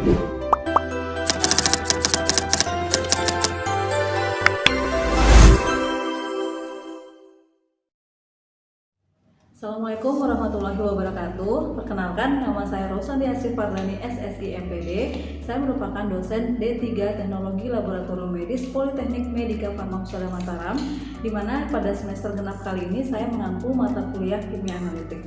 Assalamualaikum warahmatullahi wabarakatuh. Perkenalkan, nama saya Rosandi Asri Fardani, SSI MPD. Saya merupakan dosen D3 Teknologi Laboratorium Medis Politeknik Medika Farmakusada Mataram, di mana pada semester genap kali ini saya mengampu mata kuliah Kimia Analitik.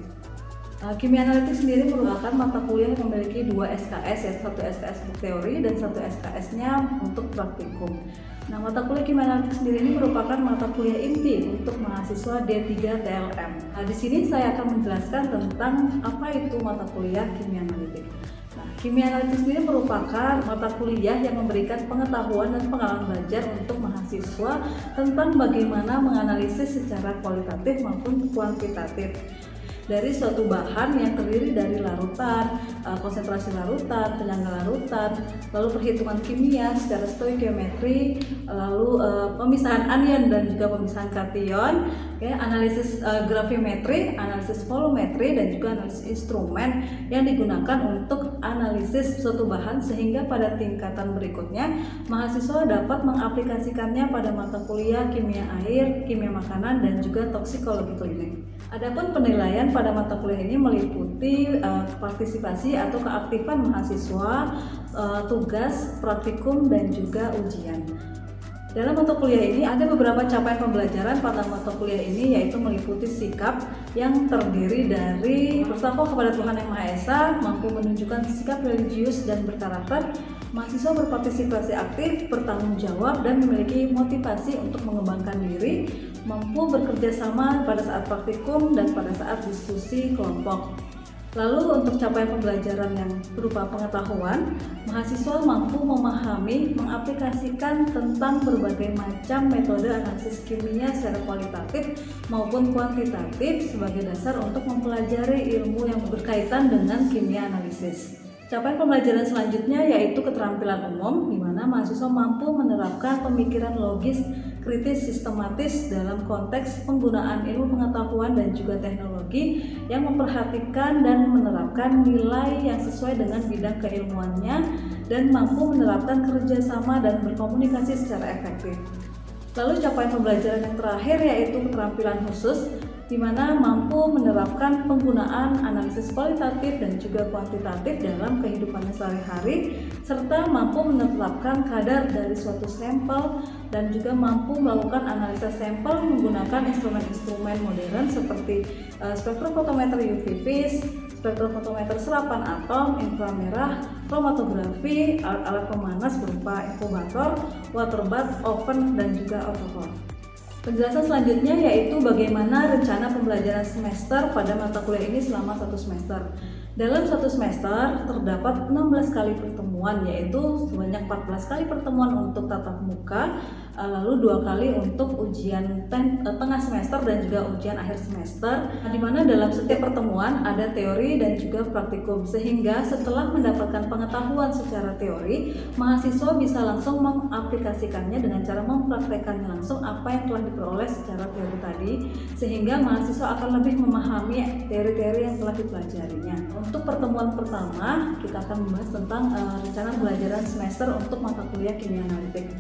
Kimia Analitik sendiri merupakan mata kuliah yang memiliki 2 SKS, yaitu 1 SKS untuk teori dan 1 SKS-nya untuk praktikum. Nah, mata kuliah Kimia Analitik sendiri ini merupakan mata kuliah inti untuk mahasiswa D3 TLM. Nah, di sini saya akan menjelaskan tentang apa itu mata kuliah Kimia Analitik. Nah, Kimia Analitik sendiri merupakan mata kuliah yang memberikan pengetahuan dan pengalaman belajar untuk mahasiswa tentang bagaimana menganalisis secara kualitatif maupun kuantitatif dari suatu bahan yang terdiri dari larutan, konsentrasi larutan, penyangga larutan, lalu perhitungan kimia secara stoikiometri, lalu pemisahan anion dan juga pemisahan kation, analisis gravimetri, analisis volumetri, dan juga analisis instrumen yang digunakan untuk analisis suatu bahan, sehingga pada tingkatan berikutnya mahasiswa dapat mengaplikasikannya pada mata kuliah kimia air, kimia makanan, dan juga toksikologi klinik. Adapun penilaian pada mata kuliah ini meliputi partisipasi atau keaktifan mahasiswa, tugas, praktikum, dan juga ujian. Dalam mata kuliah ini ada beberapa capaian pembelajaran pada mata kuliah ini, yaitu meliputi sikap yang terdiri dari bertakwa kepada Tuhan Yang Maha Esa, mampu menunjukkan sikap religius dan berkarakter, mahasiswa berpartisipasi aktif, bertanggung jawab, dan memiliki motivasi untuk mengembangkan diri, mampu bekerja sama pada saat praktikum dan pada saat diskusi kelompok. Lalu untuk capaian pembelajaran yang berupa pengetahuan, mahasiswa mampu memahami, mengaplikasikan tentang berbagai macam metode analisis kimia secara kualitatif maupun kuantitatif sebagai dasar untuk mempelajari ilmu yang berkaitan dengan kimia analisis. Capaian pembelajaran selanjutnya yaitu keterampilan umum, di mana mahasiswa mampu menerapkan pemikiran logis, kritis, sistematis dalam konteks penggunaan ilmu pengetahuan dan juga teknologi yang memperhatikan dan menerapkan nilai yang sesuai dengan bidang keilmuannya dan mampu menerapkan kerjasama dan berkomunikasi secara efektif. Lalu capaian pembelajaran yang terakhir yaitu keterampilan khusus, di mana mampu menerapkan penggunaan analisis kualitatif dan juga kuantitatif dalam kehidupannya sehari-hari, serta mampu menerapkan kadar dari suatu sampel dan juga mampu melakukan analisa sampel menggunakan instrumen-instrumen modern seperti spektrofotometer UV vis, spektrofotometer serapan atom, inframerah, kromatografi, alat pemanas berupa inkubator, water bath, oven, dan juga autoclave. Penjelasan selanjutnya yaitu bagaimana rencana pembelajaran semester pada mata kuliah ini selama 1 semester. Dalam 1 semester terdapat 16 kali pertemuan, yaitu sebanyak 14 kali pertemuan untuk tatap muka, lalu 2 kali untuk ujian tengah semester dan juga ujian akhir semester, di mana dalam setiap pertemuan ada teori dan juga praktikum, sehingga setelah mendapatkan pengetahuan secara teori, mahasiswa bisa langsung mengaplikasikannya dengan cara mempraktekkannya langsung apa yang telah diperoleh secara teori tadi, sehingga mahasiswa akan lebih memahami teori-teori yang telah dipelajarinya. Untuk pertemuan pertama, kita akan membahas tentang rencana pembelajaran semester untuk mata kuliah Kimia Analitik.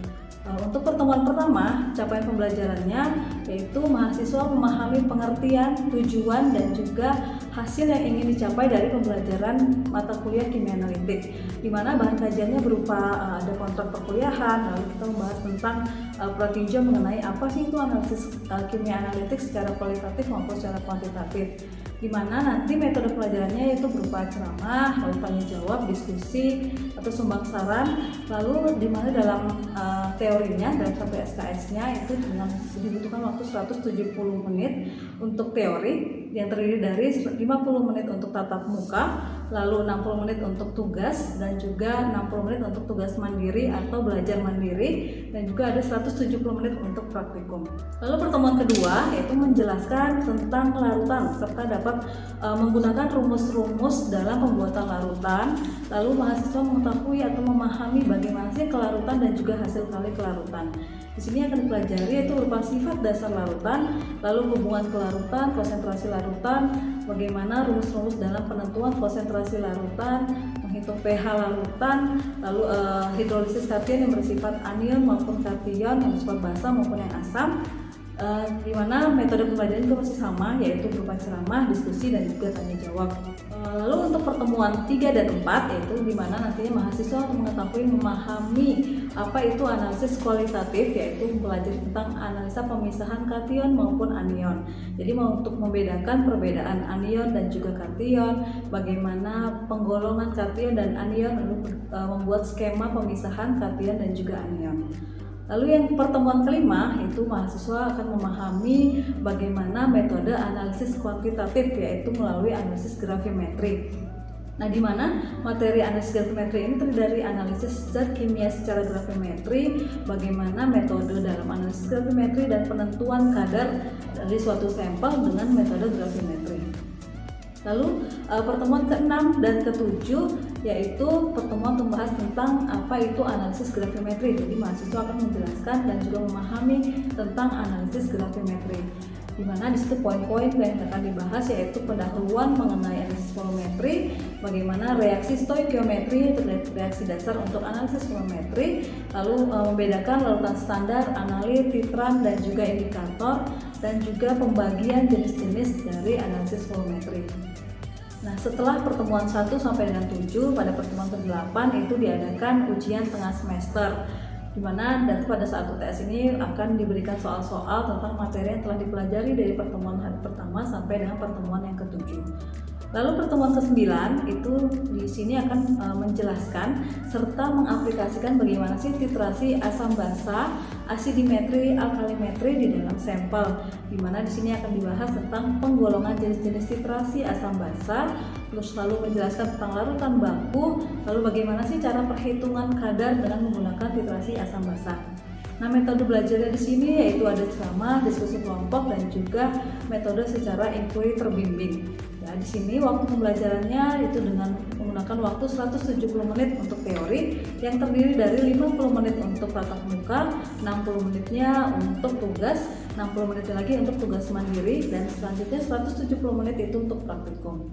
Untuk pertemuan pertama, capaian pembelajarannya yaitu mahasiswa memahami pengertian, tujuan, dan juga hasil yang ingin dicapai dari pembelajaran mata kuliah Kimia Analitik, di mana bahan kajiannya berupa ada kontrak perkuliahan, lalu kita membahas tentang pratinja mengenai apa sih itu analisis kimia analitik secara kualitatif maupun secara kuantitatif, di mana nanti metode pelajarannya yaitu berupa ceramah, lalu tanya jawab, diskusi, atau sumbang saran, lalu di mana dalam teorinya, dalam satu SKS-nya itu dengan dibutuhkan waktu 170 menit untuk teori yang terdiri dari 50 menit untuk tatap muka, lalu 60 menit untuk tugas, dan juga 60 menit untuk tugas mandiri atau belajar mandiri, dan juga ada 170 menit untuk praktikum. Lalu pertemuan kedua yaitu menjelaskan tentang larutan serta dapat menggunakan rumus-rumus dalam pembuatan larutan, lalu mahasiswa mengetahui atau memahami bagaimana sih kelarutan dan juga hasil kali kelarutan. Di sini akan dipelajari yaitu berupa sifat dasar larutan, lalu hubungan kelarutan, konsentrasi larutan, bagaimana rumus-rumus dalam penentuan konsentrasi larutan, menghitung pH larutan, lalu hidrolisis kation yang bersifat anion maupun kation yang bersifat basa maupun yang asam. Di mana metode pembelajaran juga masih sama, yaitu berupa ceramah, diskusi, dan juga tanya jawab. Lalu untuk pertemuan 3 dan 4, yaitu di mana nantinya mahasiswa mengetahui, memahami apa itu analisis kualitatif, yaitu mempelajari tentang analisa pemisahan kation maupun anion. Jadi untuk membedakan perbedaan anion dan juga kation, bagaimana penggolongan kation dan anion, lalu membuat skema pemisahan kation dan juga anion. Lalu yang pertemuan kelima itu mahasiswa akan memahami bagaimana metode analisis kuantitatif, yaitu melalui analisis gravimetri. Nah, di mana materi analisis gravimetri ini terdiri dari analisis zat kimia secara gravimetri, bagaimana metode dalam analisis gravimetri dan penentuan kadar dari suatu sampel dengan metode gravimetri. Lalu pertemuan ke-6 dan ke-7 yaitu pertemuan membahas tentang apa itu analisis gravimetri. Jadi mahasiswa akan menjelaskan dan juga memahami tentang analisis gravimetri. Di mana di situ poin-poin yang akan dibahas yaitu pendahuluan mengenai analisis volumetri, bagaimana reaksi stoikiometri, reaksi dasar untuk analisis volumetri, lalu membedakan larutan standar, analit, titran, dan juga indikator, dan juga pembagian jenis-jenis dari analisis volumetri. Nah, setelah pertemuan 1 sampai dengan 7, pada pertemuan ke-8 itu diadakan ujian tengah semester, di mana nanti pada saat UTS ini akan diberikan soal-soal tentang materi yang telah dipelajari dari pertemuan hari pertama sampai dengan pertemuan yang ke-7. Lalu pertemuan ke-9 itu di sini akan menjelaskan serta mengaplikasikan bagaimana sih titrasi asam basa, asidimetri, alkalimetri di dalam sampel. Di mana di sini akan dibahas tentang penggolongan jenis-jenis titrasi asam basa, terus lalu menjelaskan tentang larutan baku, lalu bagaimana sih cara perhitungan kadar dengan menggunakan titrasi asam basa. Nah, metode belajarnya di sini yaitu ada ceramah, diskusi kelompok, dan juga metode secara inquiry terbimbing. Ya, di sini waktu pembelajarannya itu dengan menggunakan waktu 170 menit untuk teori yang terdiri dari 50 menit untuk tatap muka, 60 menitnya untuk tugas, 60 menit lagi untuk tugas mandiri, dan selanjutnya 170 menit itu untuk praktikum.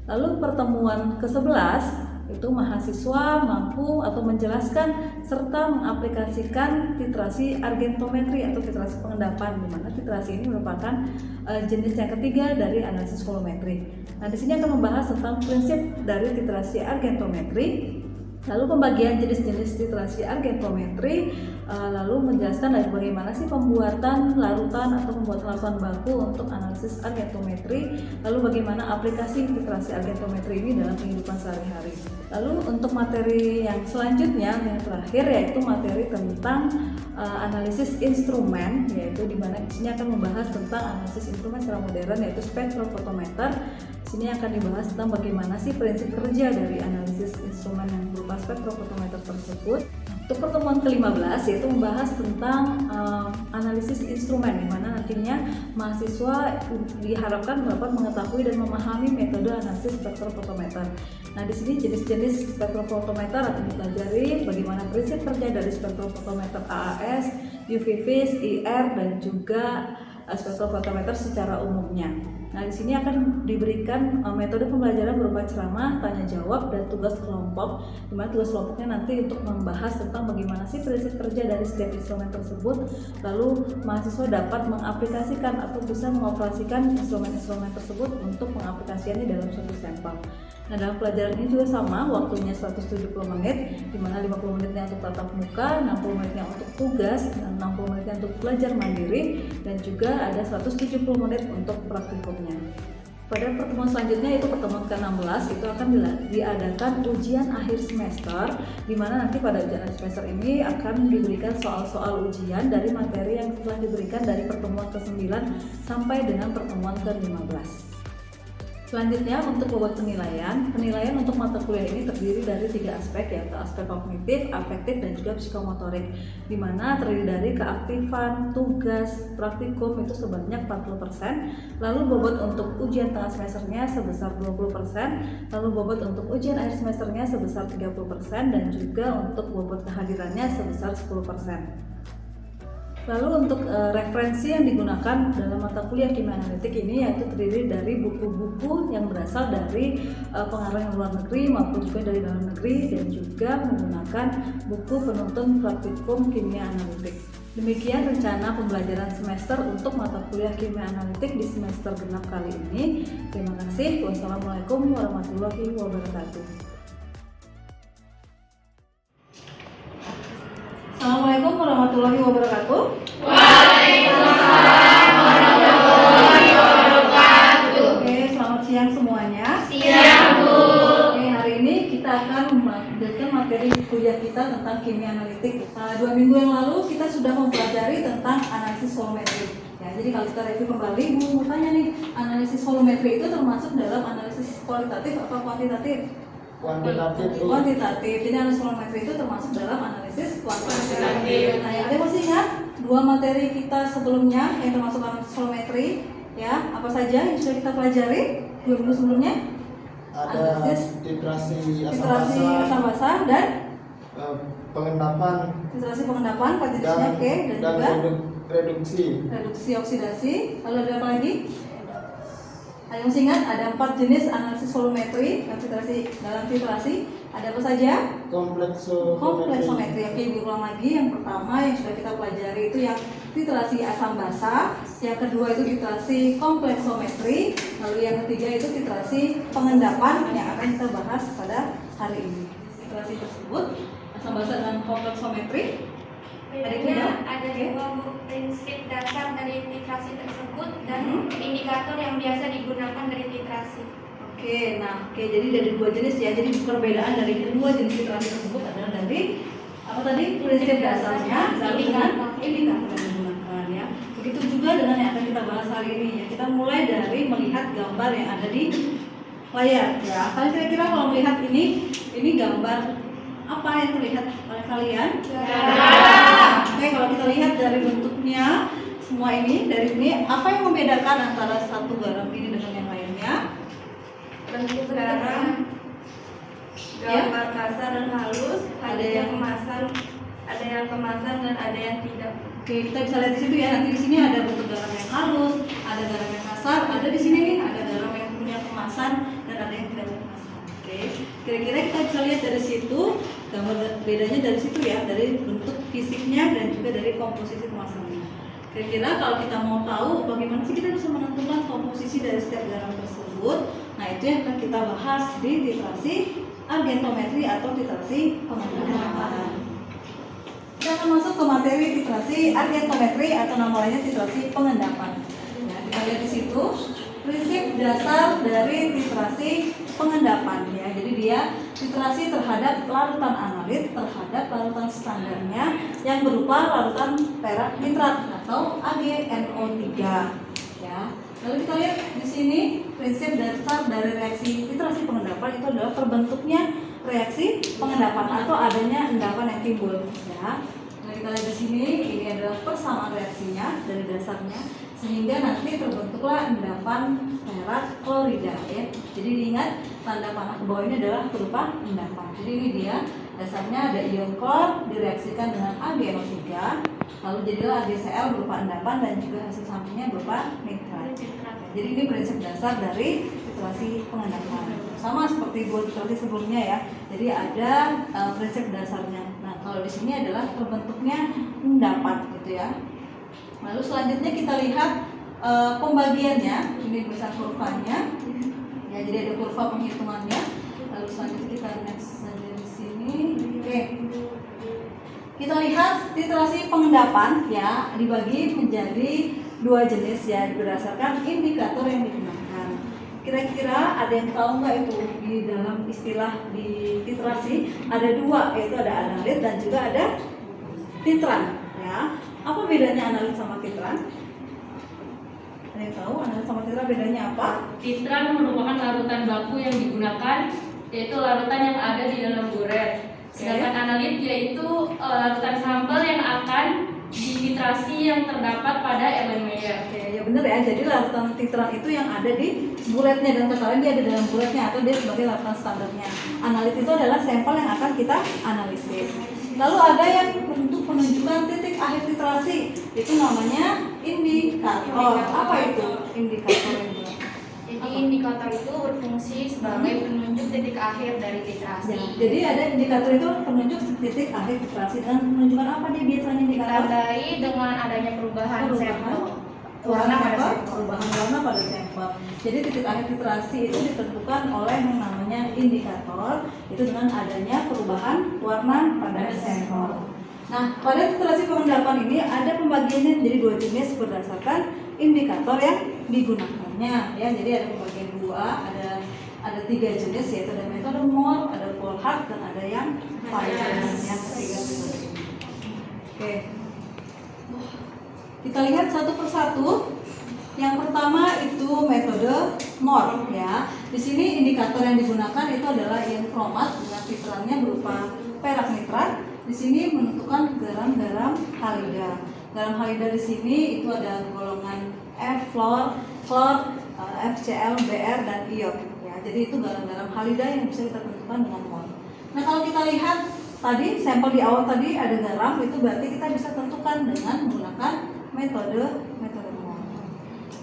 Lalu pertemuan ke-11 itu mahasiswa mampu atau menjelaskan serta mengaplikasikan titrasi argentometri atau titrasi pengendapan, di mana titrasi ini merupakan jenis yang ketiga dari analisis volumetri. Nah, di sini akan membahas tentang prinsip dari titrasi argentometri, lalu pembagian jenis-jenis titrasi argentometri, lalu menjelaskan dari bagaimana sih pembuatan larutan atau pembuatan larutan baku untuk analisis argentometri, lalu bagaimana aplikasi titrasi argentometri ini dalam kehidupan sehari-hari. Lalu untuk materi yang selanjutnya yang terakhir yaitu materi tentang analisis instrumen, yaitu di mana di sini akan membahas tentang analisis instrumen secara modern yaitu spektrofotometer. Di sini akan dibahas tentang bagaimana sih prinsip kerja dari analisis instrumen yang berupa spektrofotometer tersebut. Untuk pertemuan ke-15 yaitu membahas tentang analisis instrumen, di mana nantinya mahasiswa diharapkan dapat mengetahui dan memahami metode analisis spektrofotometer. Nah, di sini jenis-jenis spektrofotometer akan dipelajari, bagaimana prinsip kerja dari spektrofotometer AAS, UV vis, IR, dan juga spektrofotometer secara umumnya. Nah, di sini akan diberikan metode pembelajaran berupa ceramah, tanya jawab, dan tugas kelompok, di mana tugas kelompoknya nanti untuk membahas tentang bagaimana sih prinsip kerja dari setiap instrumen tersebut, lalu mahasiswa dapat mengaplikasikan atau bisa mengoperasikan instrumen-instrumen tersebut untuk pengaplikasiannya dalam suatu sampel. Nah, dalam pelajaran ini juga sama, waktunya 170 menit, di mana 50 menitnya untuk tatap muka, 60 menitnya untuk tugas, dan 60 menitnya untuk belajar mandiri, dan juga ada 170 menit untuk praktikumnya. Pada pertemuan selanjutnya yaitu pertemuan ke-16 itu akan diadakan ujian akhir semester, di mana nanti pada ujian akhir semester ini akan diberikan soal-soal ujian dari materi yang telah diberikan dari pertemuan ke-9 sampai dengan pertemuan ke-15. Selanjutnya untuk bobot penilaian untuk mata kuliah ini terdiri dari 3 aspek, yaitu aspek kognitif, afektif, dan juga psikomotorik, di mana terdiri dari keaktifan, tugas, praktikum itu sebanyak 40%, lalu bobot untuk ujian tengah semesternya sebesar 20%, lalu bobot untuk ujian akhir semesternya sebesar 30%, dan juga untuk bobot kehadirannya sebesar 10%. Lalu untuk referensi yang digunakan dalam mata kuliah kimia analitik ini yaitu terdiri dari buku-buku yang berasal dari pengarang yang luar negeri maupun juga dari dalam negeri, dan juga menggunakan buku penuntun praktikum kimia analitik. Demikian rencana pembelajaran semester untuk mata kuliah kimia analitik di semester genap kali ini. Terima kasih. Wassalamualaikum warahmatullahi wabarakatuh. Assalamualaikum warahmatullahi wabarakatuh. Waalaikumsalam warahmatullahi wabarakatuh. Oke, selamat siang semuanya. Siang, Bu. Oke, hari ini kita akan melanjutkan materi kuliah kita tentang kimia analitik. 2 minggu yang lalu kita sudah mempelajari tentang analisis volumetri. Ya, jadi kalau kita review kembali, Bu mau tanya nih, analisis volumetri itu termasuk dalam analisis kualitatif atau kuantitatif? Kuantitatif. Jadi analisis volumetri itu termasuk dalam analisis kuantitatif. Nah, ada masih ingat 2 materi kita sebelumnya yang termasuk analisis volumetri? Ya, apa saja yang sudah kita pelajari 2 minggu sebelumnya? Ada titrasi asam basa dan pengendapan, kuantitatifnya, oke, dan juga reduksi oksidasi. Lalu ada apa lagi? Ada yang masih ingat? Ada 4 jenis analisis volumetri dalam titrasi. Ada apa saja? Kompleksometri. Oke, diulang lagi. Yang pertama yang sudah kita pelajari itu yang titrasi asam basa. Yang kedua itu titrasi kompleksometri. Lalu yang ketiga itu titrasi pengendapan yang akan kita bahas pada hari ini. Titrasi tersebut asam basa dan kompleksometri. Bedanya ada 2 prinsip dasar dari titrasi tersebut dan indikator yang biasa digunakan dari titrasi. Oke, jadi dari 2 jenis ya. Jadi perbedaan dari kedua jenis titrasi tersebut adalah dari apa tadi? Prinsip dasarnya, lalu dengan indikator yang digunakan ya. Begitu juga dengan yang akan kita bahas hari ini ya. Kita mulai dari melihat gambar yang ada di layar ya. Kalian kira-kira kalau melihat ini gambar apa yang terlihat oleh kalian? Oke, kalau kita lihat dari bentuknya semua ini, dari ini apa yang membedakan antara satu garam ini dengan yang lainnya? Bentuk garam, gambar kasar dan halus, ada yang kemasan dan ada yang tidak. Oke, kita bisa lihat di situ ya. Nanti di sini ada bentuk garam yang halus, ada garam yang kasar, ada di sini nih ada garam yang punya kemasan dan ada yang tidak berkemasan. Oke, kira-kira kita bisa lihat dari situ gambar bedanya dari situ ya, dari bentuk fisiknya dan juga dari komposisi kemasannya. Kira-kira kalau kita mau tahu bagaimana sih kita bisa menentukan komposisi dari setiap garam tersebut, nah itu yang akan kita bahas di titrasi argentometri atau titrasi pengendapan. Kita akan masuk ke materi titrasi argentometri atau nama lainnya titrasi pengendapan. Nah, kita lihat di situ prinsip dasar dari titrasi pengendapan ya. Jadi dia titrasi terhadap larutan analit terhadap larutan standarnya yang berupa larutan perak nitrat atau AgNO3 ya. Lalu kita lihat di sini prinsip dasar dari reaksi titrasi pengendapan itu adalah terbentuknya reaksi pengendapan atau adanya endapan yang timbul ya. Nah, kita lihat di sini ini adalah persamaan reaksinya dari dasarnya sehingga nanti terbentuklah endapan perak klorida ya. Jadi diingat tanda panah ke bawah ini adalah berupa endapan. Jadi ini dia dasarnya ada ion klor direaksikan dengan AgNO3 lalu jadilah AgCl berupa endapan dan juga hasil sampingnya berupa nitrat. Jadi ini prinsip dasar dari titrasi pengendapan. Sama seperti 2 titrasi sebelumnya ya. Jadi ada prinsip dasarnya. Nah, kalau di sini adalah terbentuknya endapan gitu ya. Lalu selanjutnya kita lihat pembagiannya. Ini besar kurvanya. Ya, jadi ada kurva penghitungannya. Lalu selanjutnya kita next saja di sini. Oke. Kita lihat titrasi pengendapan ya dibagi menjadi 2 jenis ya berdasarkan indikator yang digunakan. Kira-kira ada yang tahu nggak itu di dalam istilah di titrasi ada 2 yaitu ada analit dan juga ada titran ya. Apa bedanya analit sama titran? Ada yang tahu analit sama titran bedanya apa? Titran merupakan larutan baku yang digunakan yaitu larutan yang ada di dalam buret. Sedangkan analit yaitu larutan sampel yang akan dititrasi yang terdapat pada Erlenmeyer. Oke, ya benar ya. Jadi larutan titran itu yang ada di buletnya dan ketahuan dia ada dalam buletnya atau dia sebagai larutan standarnya. Analit itu adalah sampel yang akan kita analisis. Lalu ada yang untuk menunjukkan titik akhir titrasi, itu namanya indikator. Apa itu indikator itu? Jadi indikator itu berfungsi sebagai penunjuk titik akhir dari titrasi. Ya, jadi ada indikator itu penunjuk titik akhir titrasi. Dan menunjukkan apa dia biasanya indikator? Ditandai dengan adanya perubahan sampel warna pada sampel. Perubahan warna pada sampel. Jadi titik akhir titrasi itu ditentukan oleh yang namanya indikator, itu dengan adanya perubahan warna pada sampel. Nah, pada titrasi pengendapan ini ada pembagiannya menjadi dua jenis berdasarkan indikator yang digunakannya. Ya, jadi ada pembagian dua, ada tiga jenis, yaitu ada metode Moore, ada Volhard, dan ada yang Fayens. Yang ketiga seperti ini. Oke. Kita lihat satu persatu. Yang pertama itu metode Moore, ya. Di sini indikator yang digunakan itu adalah ion kromat dengan titrannya berupa perak nitrat. Di sini menentukan garam-garam halida. Garam halida di sini itu ada golongan F, fluor, FCl, Br, dan iod. Ya, jadi itu garam-garam halida yang bisa kita tentukan dengan Moore. Nah, kalau kita lihat tadi sampel di awal tadi ada garam, itu berarti kita bisa tentukan dengan menggunakan metode Moore.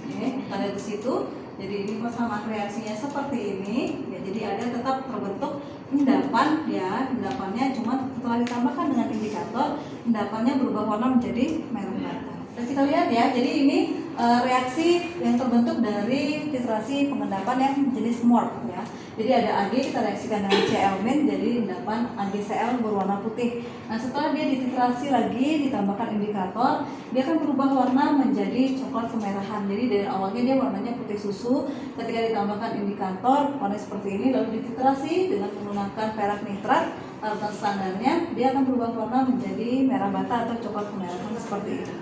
Oke, kita lihat di situ. Jadi ini sama reaksinya seperti ini. Ya, jadi ada tetap terbentuk endapan, ya. Endapannya cuma setelah ditambahkan dengan indikator, endapannya berubah warna menjadi merah bata. Dan kita lihat ya, jadi ini reaksi yang terbentuk dari titrasi pengendapan yang jenis Moore, ya. Jadi ada Ag, kita reaksikan dengan Cl- jadi endapan AgCl berwarna putih. Nah, setelah dia dititrasi lagi ditambahkan indikator, dia akan berubah warna menjadi coklat kemerahan. Jadi dari awalnya dia warnanya putih susu, ketika ditambahkan indikator warna seperti ini, lalu dititrasi dengan menggunakan perak nitrat larutan standarnya, dia akan berubah warna menjadi merah bata atau coklat kemerahan seperti ini.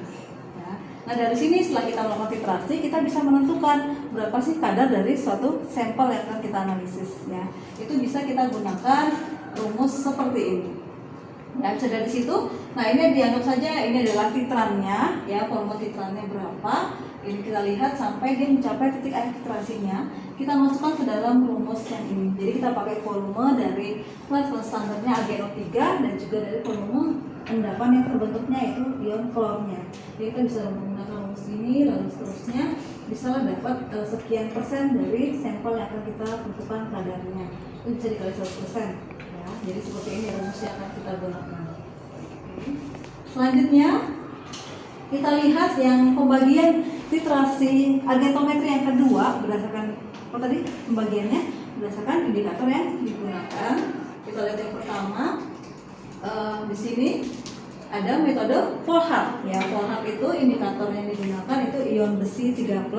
Nah, dari sini setelah kita melakukan titrasi, kita bisa menentukan berapa sih kadar dari suatu sampel yang akan kita analisis, ya. Itu bisa kita gunakan rumus seperti ini. Ya, bisa dari situ. Nah, ini dianggap saja ini adalah titrannya, ya, volume titrannya berapa. Ini kita lihat sampai dia mencapai titik akhir titrasinya. Kita masukkan ke dalam rumus yang ini. Jadi kita pakai volume dari level standarnya AgNO3 dan juga dari volume endapan yang terbentuknya itu ion klornya. Jadi kita bisa menggunakan rumus ini, lalu seterusnya bisa dapat sekian persen dari sampel yang akan kita tentukan kadarnya. Itu bisa dikali 100%. Ya, jadi seperti ini rumus yang akan kita gunakan. Oke. Selanjutnya kita lihat yang pembagian titrasi argentometri yang kedua berdasarkan apa tadi pembagiannya berdasarkan indikator yang digunakan. Kita lihat yang pertama. Di sini ada metode Volhard, ya. Volhard itu indikator yang digunakan itu ion besi 3+,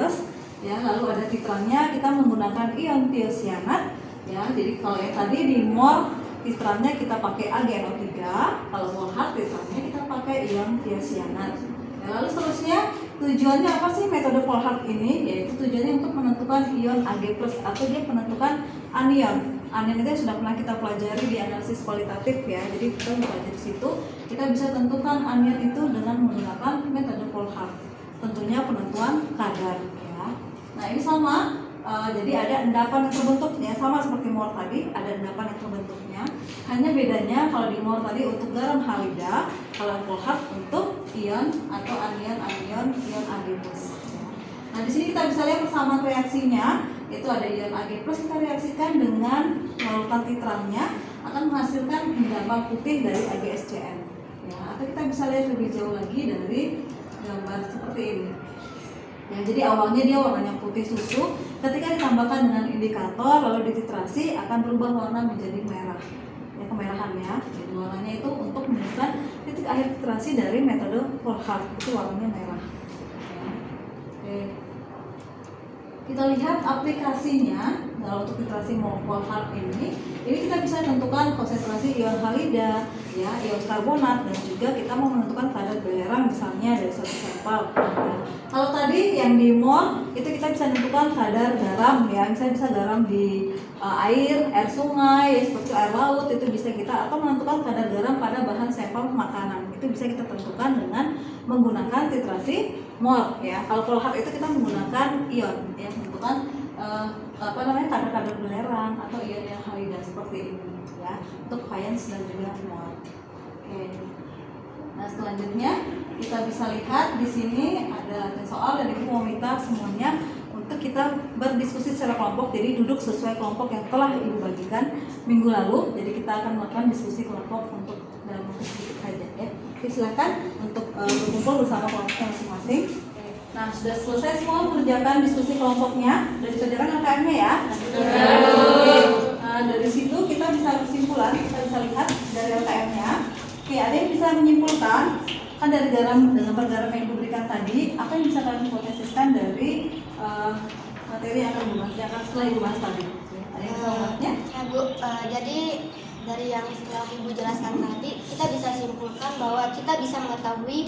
ya. Lalu ada titrannya kita menggunakan ion tiosianat, ya. Jadi kalau yang tadi di Moore titrannya kita pakai AgNO3, kalau Volhard titrannya kita pakai ion tiosianat. Ya, lalu seterusnya tujuannya apa sih metode Volhard ini? Yaitu tujuannya untuk menentukan ion Ag+ atau dia menentukan anion. Anion itu sudah pernah kita pelajari di analisis kualitatif, ya. Jadi kita belajar di situ, kita bisa tentukan anion itu dengan menggunakan metode Volhard. Tentunya penentuan kadar, ya. Nah, ini sama. Jadi ada endapan yang terbentuknya sama seperti Moore tadi, ada endapan yang terbentuknya. Hanya bedanya kalau di Moore tadi untuk garam halida, kalau Volhard untuk ion atau anion ion Ag+. Nah, di sini kita bisa lihat persamaan reaksinya. Itu ada ion Ag+, kita reaksikan dengan larutan titrannya akan menghasilkan endapan putih dari AgSCN. Ya, atau kita bisa lihat lebih jauh lagi dari gambar seperti ini. Ya, jadi awalnya dia warnanya putih susu, ketika ditambahkan dengan indikator lalu dititrasi akan berubah warna menjadi merah. Ya, kemerahannya. Jadi warnanya itu untuk menunjukkan titik akhir titrasi dari metode Volhard, itu warnanya merah. Ya. Oke. Kita lihat aplikasinya. Kalau untuk titrasi Volhard ini kita bisa tentukan konsentrasi ion halida, ya, ion karbonat, dan juga kita mau menentukan kadar belerang misalnya dari suatu sampel. Ya. Kalau tadi yang di Moore itu kita bisa menentukan kadar garam, ya, misalnya bisa garam di air sungai, seperti air laut, itu bisa kita, atau menentukan kadar garam pada bahan sampel makanan, itu bisa kita tentukan dengan menggunakan titrasi Moore, ya. Kalau Volhard itu kita menggunakan ion, ya, menentukan kadar-kadar belerang atau ion yang halida seperti ini, ya, untuk Fayens dan juga Moore. Oke. Nah, selanjutnya kita bisa lihat di sini ada soal dan Ibu mau minta semuanya untuk kita berdiskusi secara kelompok. Jadi duduk sesuai kelompok yang telah Ibu bagikan minggu lalu. Jadi kita akan melakukan diskusi kelompok untuk dalam waktu sedikit saja ya. Oke, silakan untuk berkumpul bersama kelompoknya masing-masing. Nah, sudah selesai semua mengerjakan diskusi kelompoknya dan dikerjakan LKM-nya ya. Nah, dari situ kita bisa kesimpulan, kita bisa lihat dari LKM-nya. Oke, ada yang bisa menyimpulkan kan dari dengan garam yang diberikan tadi, apa yang bisa kalian hipotesiskan dari materi yang akan dibahas, yang akan setelah dibahas tadi? Ada yang bisa melihatnya? Ya Bu, jadi dari yang setelah Ibu jelaskan tadi, kita bisa simpulkan bahwa kita bisa mengetahui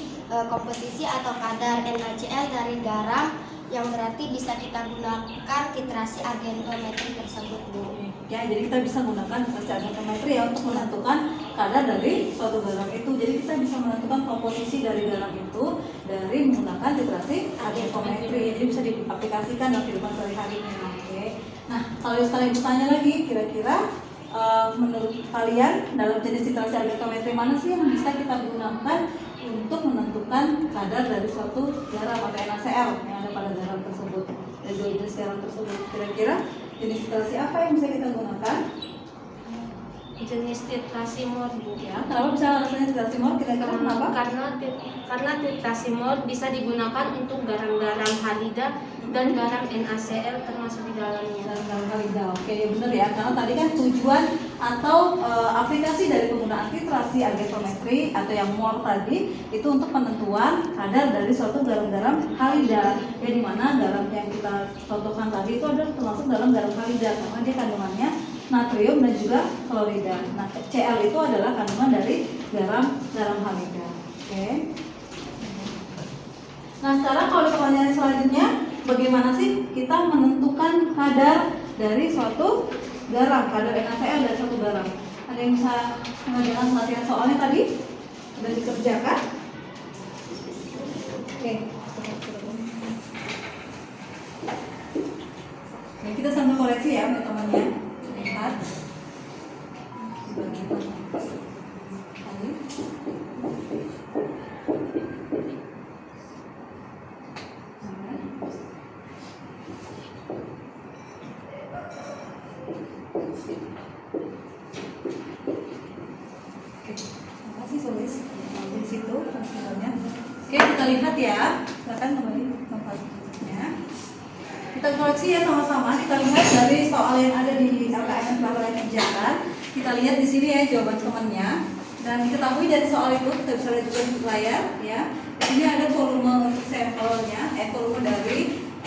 komposisi atau kadar NaCl dari garam yang berarti bisa kita gunakan titrasi argentometri tersebut, Bu. Ya, jadi kita bisa menggunakan titrasi argentometri ya untuk menentukan kadar dari suatu garam itu. Jadi kita bisa menentukan komposisi dari garam itu dari menggunakan titrasi argentometri. Jadi bisa diaplikasikan dalam kehidupan sehari-hari. Oke. Nah, kalau sekalian bertanya lagi, kira-kira menurut kalian dalam jenis titrasi argentometri mana sih yang bisa kita gunakan untuk menentukan kadar dari suatu garam atau NaCl yang ada pada garam tersebut, dari jenis garam tersebut? Kira-kira jenis titrasi apa yang bisa kita gunakan? Jenis titrasi mol, Bu. Ya, kenapa bisa alasannya titrasi mol? Kira-kira kenapa? Karena titrasi mol bisa digunakan untuk garam-garam halida dan garam NaCl termasuk di dalamnya. Garam halida, oke ya benar ya. Karena tadi kan tujuan atau aplikasi dari penggunaan titrasi argentometri atau yang mol tadi itu untuk penentuan kadar dari suatu garam-garam halida. Ya, di mana garam yang kita contohkan tadi itu adalah termasuk dalam garam halida karena dia kandungannya natrium dan juga klorida. Nah, Cl itu adalah kandungan dari garam halida. Oke. Nah, sekarang kalau pertanyaan selanjutnya, bagaimana sih kita menentukan kadar dari suatu garam, kadar NaCl dari suatu garam? Ada yang bisa mengerjakan latihan soalnya tadi? Sudah dikerjakan? Oke. Oke, kita sambil koreksi ya teman-temannya. Lihat. Oke, kita lihat ya. Silakan kembali tempatnya. Kita koreksi ya sama-sama. Kita lihat dari soal yang ada di LKM yang telah kalian kerjakan. Kita lihat di sini ya jawaban temannya. Dan diketahui dari soal itu kita bisa lihat juga di layar ya. Di sini ada volume untuk sampelnya, volume dari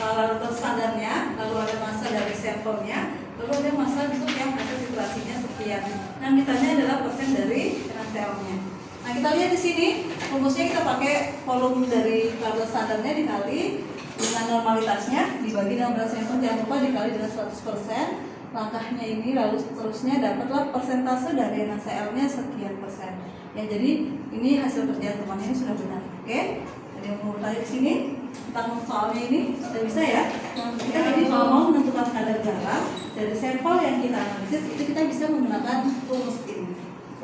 larutan standarnya, lalu ada massa dari sampelnya, lalu ada massa untuk yang proses titrasinya sekian. Nah, ditanya adalah persen dari NaCl-nya. Nah, kita lihat di sini rumusnya kita pakai volume dari larutan standarnya dikali dengan normalitasnya dibagi 16 sampel, jangan lupa dikali dengan 100%. Langkahnya ini lalu seterusnya dapatlah persentase dari NaCl-nya sekian persen. Ya, jadi ini hasil kerjaan teman ini sudah benar. Oke? Ada yang mau bertanya di sini tentang soalnya ini? Sudah bisa ya? Kita jadi kalau mau menentukan kadar garam dari sampel yang kita analisis itu kita bisa menggunakan rumus ini.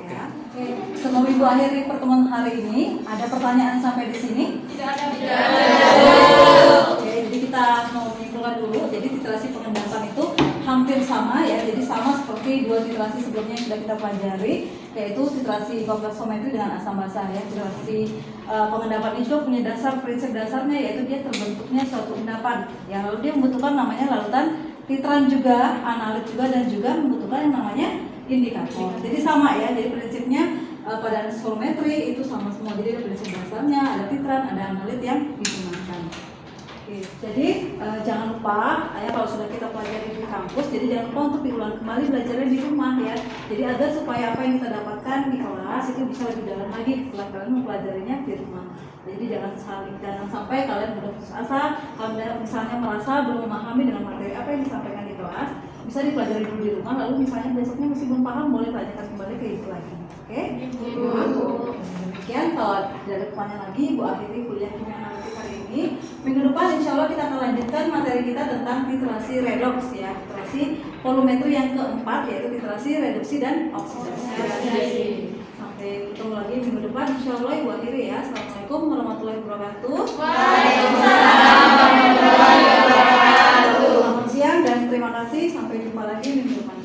Ya. Oke. Sebelum Ibu akhiri pertemuan hari ini, ada pertanyaan sampai di sini? Tidak ada. Oke, jadi kita mau menyimpulkan dulu. Jadi titrasi pengendapan itu hampir sama ya, jadi sama seperti dua titrasi sebelumnya yang sudah kita pelajari, yaitu titrasi kompleksometri dengan asam basa ya. Titrasi pengendapan itu punya prinsip dasarnya yaitu dia terbentuknya suatu endapan. Ya, lalu dia membutuhkan namanya larutan titran juga, analit juga, dan juga membutuhkan yang namanya indikator. Jadi sama ya, jadi prinsipnya pada volumetri itu sama semua. Jadi ada prinsip dasarnya, ada titran, ada analit yang digunakan. Oke, jadi jangan lupa ya kalau sudah kita pelajari di kampus, jadi jangan lupa untuk diulang kembali belajarnya di rumah ya. Jadi agar supaya apa yang kita dapatkan di kelas itu bisa lebih dalam lagi setelah kalian mempelajarinya di rumah. Jadi jangan sampai kalian mudah putus asa kalau misalnya merasa belum memahami dengan materi apa yang disampaikan di kelas. bisa dipelajari dulu di rumah, lalu misalnya besoknya masih belum paham, boleh tanyakan kembali ke Ibu lagi. Oke? Demikian, kalau ada pertanyaan lagi, Ibu akhiri kuliah kimia analitik hari ini. Minggu depan insya Allah kita akan lanjutkan materi kita tentang titrasi redoks ya, titrasi volumetri yang keempat, yaitu titrasi, reduksi, dan oksidasi. Sampai ketemu lagi minggu depan insya Allah. Ibu akhiri ya. Assalamualaikum warahmatullahi wabarakatuh. Waalaikumsalam warahmatullahi wabarakatuh. Selamat siang dan terima kasih. Sampai jumpa lagi minggu depan.